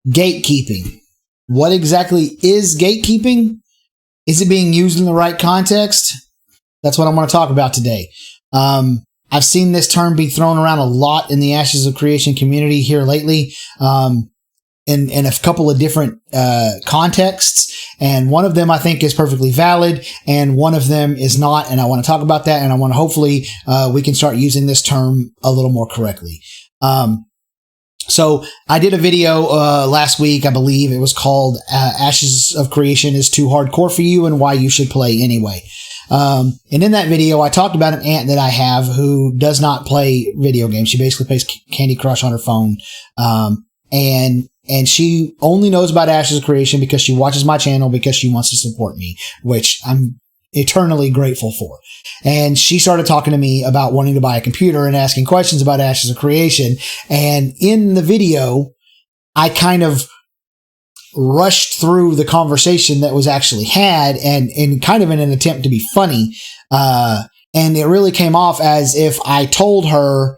Gatekeeping. What exactly is gatekeeping? Is it being used in the right context? That's what I want to talk about today. I've seen this term be thrown around a lot in the Ashes of Creation community here lately, in a couple of different contexts. And one of them I think is perfectly valid, and one of them is not. And I want to talk about that, and I want to hopefully we can start using this term a little more correctly. So I did a video last week, I believe it was called Ashes of Creation is Too Hardcore for You and Why You Should Play Anyway. And in that video, I talked about an aunt that I have who does not play video games. She basically plays Candy Crush on her phone. And she only knows about Ashes of Creation because she watches my channel because she wants to support me, which I'm eternally grateful for. And she started talking to me about wanting to buy a computer and asking questions about Ashes of Creation. And in the video, I kind of rushed through the conversation that was actually had and kind of in an attempt to be funny. And it really came off as if I told her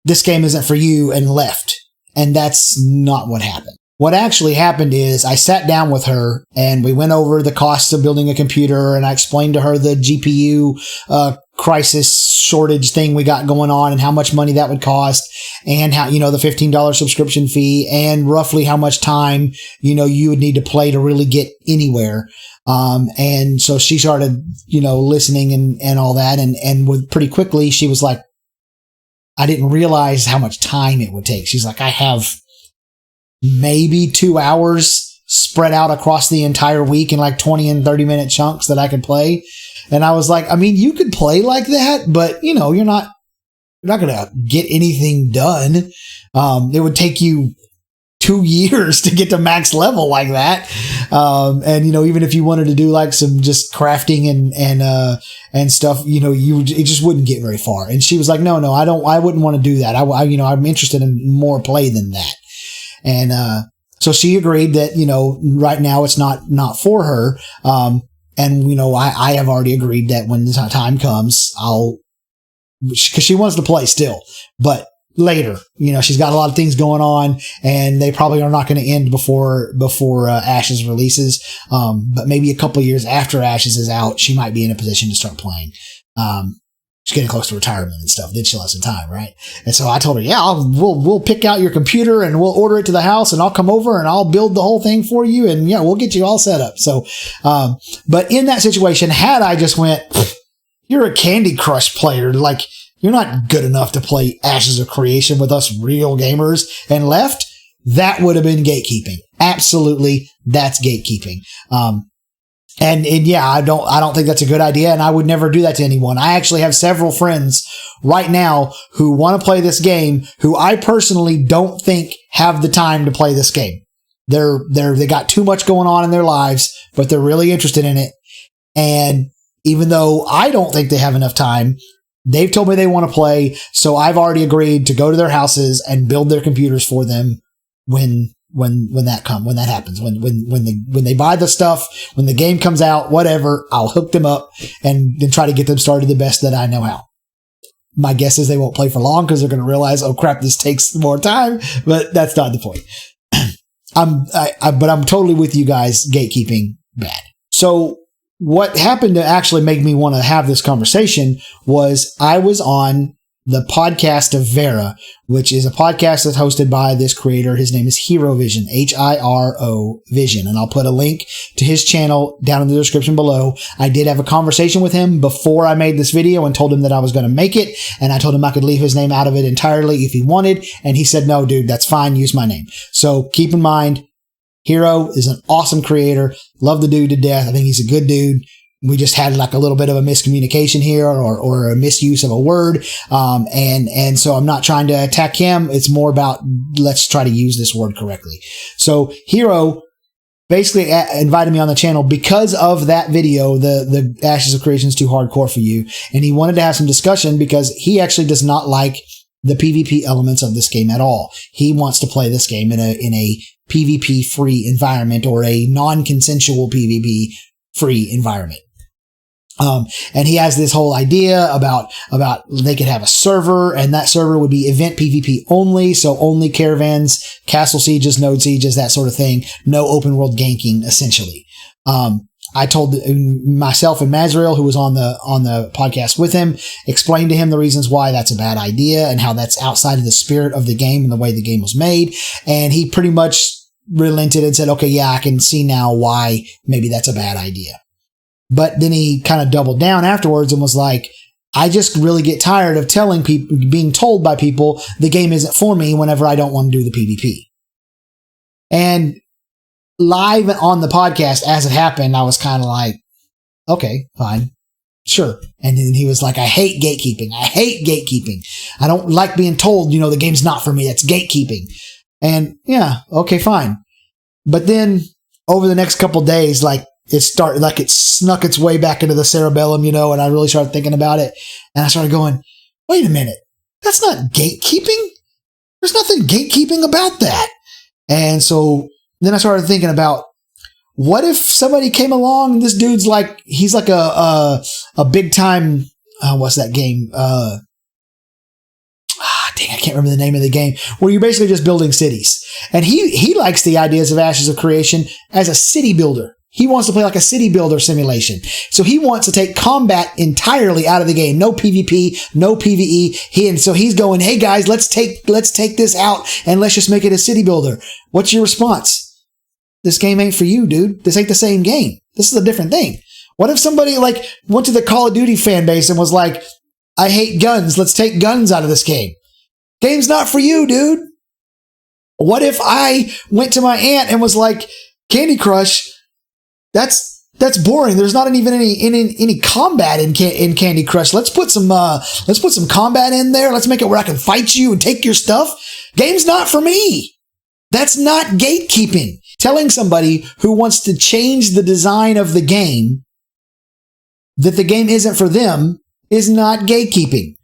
this game isn't for you and left. And that's not what happened. What actually happened is I sat down with her and we went over the costs of building a computer, and I explained to her the GPU crisis shortage thing we got going on and how much money that would cost, and how, the $15 subscription fee, and roughly how much time, you would need to play to really get anywhere. And so she started, listening and all that. And with pretty quickly, she was like, I didn't realize how much time it would take. She's like, I have maybe 2 hours spread out across the entire week in like 20 and 30 minute chunks that I could play. And I was like, I mean, you could play like that, but you're not going to get anything done. It would take you 2 years to get to max level like that. And even if you wanted to do like some just crafting and stuff, it just wouldn't get very far. And she was like, no, I wouldn't want to do that. I'm interested in more play than that. And, so she agreed that, right now it's not for her. And, I have already agreed that when the time comes, cause she wants to play still, but later, she's got a lot of things going on and they probably are not going to end before Ashes releases. But maybe a couple of years after Ashes is out, she might be in a position to start playing. She's getting close to retirement and stuff. Then she'll have some time, right? And so I told her, yeah, we'll pick out your computer and we'll order it to the house and I'll come over and I'll build the whole thing for you. And yeah, we'll get you all set up. So, but in that situation, had I just went, you're a Candy Crush player, like you're not good enough to play Ashes of Creation with us real gamers, and left, that would have been gatekeeping. Absolutely. That's gatekeeping. And yeah, I don't think that's a good idea, and I would never do that to anyone. I actually have several friends right now who want to play this game who I personally don't think have the time to play this game. They got too much going on in their lives, but they're really interested in it. And even though I don't think they have enough time, they've told me they want to play, so I've already agreed to go to their houses and build their computers for them when that happens, when they buy the stuff, when the game comes out, whatever, I'll hook them up and then try to get them started the best that I know how. My guess is they won't play for long because they're going to realize, oh crap, this takes more time, but that's not the point. But I'm totally with you guys. Gatekeeping, bad. So what happened to actually make me want to have this conversation was I was on the podcast of Vera, which is a podcast that's hosted by this creator. His name is Hero Vision, Hiro Vision. And I'll put a link to his channel down in the description below. I did have a conversation with him before I made this video and told him that I was going to make it. And I told him I could leave his name out of it entirely if he wanted. And he said, no, dude, that's fine. Use my name. So keep in mind, Hero is an awesome creator. Love the dude to death. I think he's a good dude. We just had like a little bit of a miscommunication here or a misuse of a word. And so I'm not trying to attack him. It's more about let's try to use this word correctly. So Hero basically invited me on the channel because of that video, the Ashes of Creation is Too Hardcore for You. And he wanted to have some discussion because he actually does not like the PvP elements of this game at all. He wants to play this game in a PvP free environment or a non-consensual PvP free environment. And he has this whole idea about they could have a server, and that server would be event PvP only. So only caravans, castle sieges, node sieges, that sort of thing. No open world ganking, essentially. I told myself and Mazriel, who was on the podcast with him, explained to him the reasons why that's a bad idea and how that's outside of the spirit of the game and the way the game was made. And he pretty much relented and said, okay, yeah, I can see now why maybe that's a bad idea. But then he kind of doubled down afterwards and was like, I just really get tired of telling people, being told by people the game isn't for me whenever I don't want to do the PvP. And live on the podcast as it happened, I was kind of like, okay, fine, sure. And then he was like, I hate gatekeeping. I hate gatekeeping. I don't like being told, the game's not for me. That's gatekeeping. And yeah, okay, fine. But then over the next couple days, it snuck its way back into the cerebellum, and I really started thinking about it. And I started going, wait a minute, that's not gatekeeping. There's nothing gatekeeping about that. And so then I started thinking about, what if somebody came along and this dude's he's like a big time, what's that game? Dang, I can't remember the name of the game, where you're basically just building cities. And he likes the ideas of Ashes of Creation as a city builder. He wants to play like a city builder simulation. So he wants to take combat entirely out of the game. No PvP, no PvE. So he's going, hey guys, let's take this out and let's just make it a city builder. What's your response? This game ain't for you, dude. This ain't the same game. This is a different thing. What if somebody went to the Call of Duty fan base and was like, I hate guns. Let's take guns out of this game. Game's not for you, dude. What if I went to my aunt and was like, Candy Crush, that's boring. There's not even any combat in Candy Crush. Let's put some combat in there. Let's make it where I can fight you and take your stuff. Game's not for me. That's not gatekeeping. Telling somebody who wants to change the design of the game that the game isn't for them is not gatekeeping.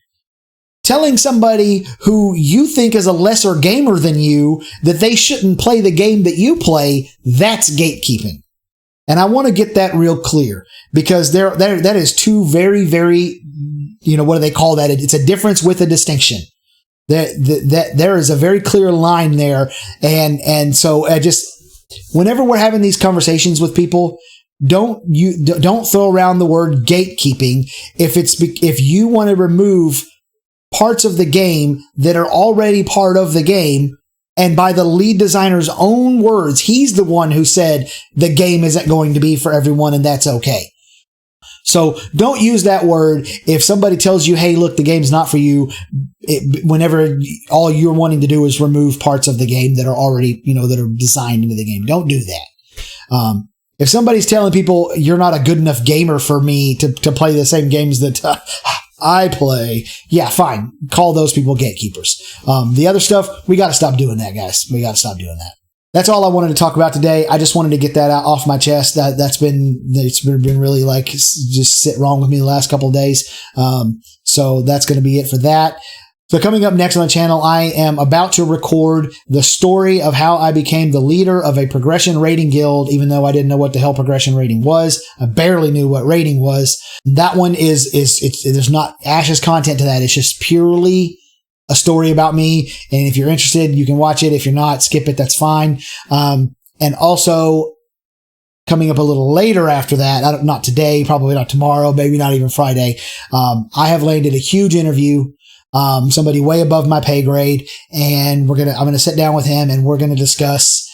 Telling somebody who you think is a lesser gamer than you that they shouldn't play the game that you play, that's gatekeeping. And I want to get that real clear, because that is two very, very, what do they call that? It's a difference with a distinction. That there is a very clear line there. And so whenever we're having these conversations with people, don't throw around the word gatekeeping if you want to remove parts of the game that are already part of the game. And by the lead designer's own words, he's the one who said the game isn't going to be for everyone, and that's okay. So don't use that word if somebody tells you, hey, look, the game's not for you, whenever all you're wanting to do is remove parts of the game that are already, that are designed into the game. Don't do that. If somebody's telling people you're not a good enough gamer for me to play the same games that I play, yeah, fine. Call those people gatekeepers. The other stuff, we got to stop doing that, guys. We got to stop doing that. That's all I wanted to talk about today. I just wanted to get that out off my chest. It's been really just sit wrong with me the last couple of days. So that's going to be it for that. So coming up next on the channel, I am about to record the story of how I became the leader of a progression rating guild, even though I didn't know what the hell progression rating was. I barely knew what rating was. That one there's not Ash's content to that. It's just purely a story about me. And if you're interested, you can watch it. If you're not, skip it. That's fine. And also coming up a little later after that, not today, probably not tomorrow, maybe not even Friday. I have landed a huge interview. Somebody way above my pay grade, and I'm going to sit down with him and we're going to discuss,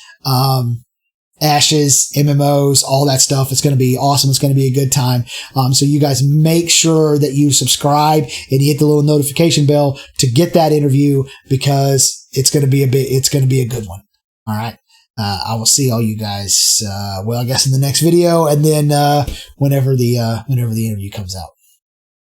Ashes, MMOs, all that stuff. It's going to be awesome. It's going to be a good time. So you guys make sure that you subscribe and you hit the little notification bell to get that interview, because it's going to be a good one. All right. I will see all you guys, I guess in the next video, and then, whenever the interview comes out.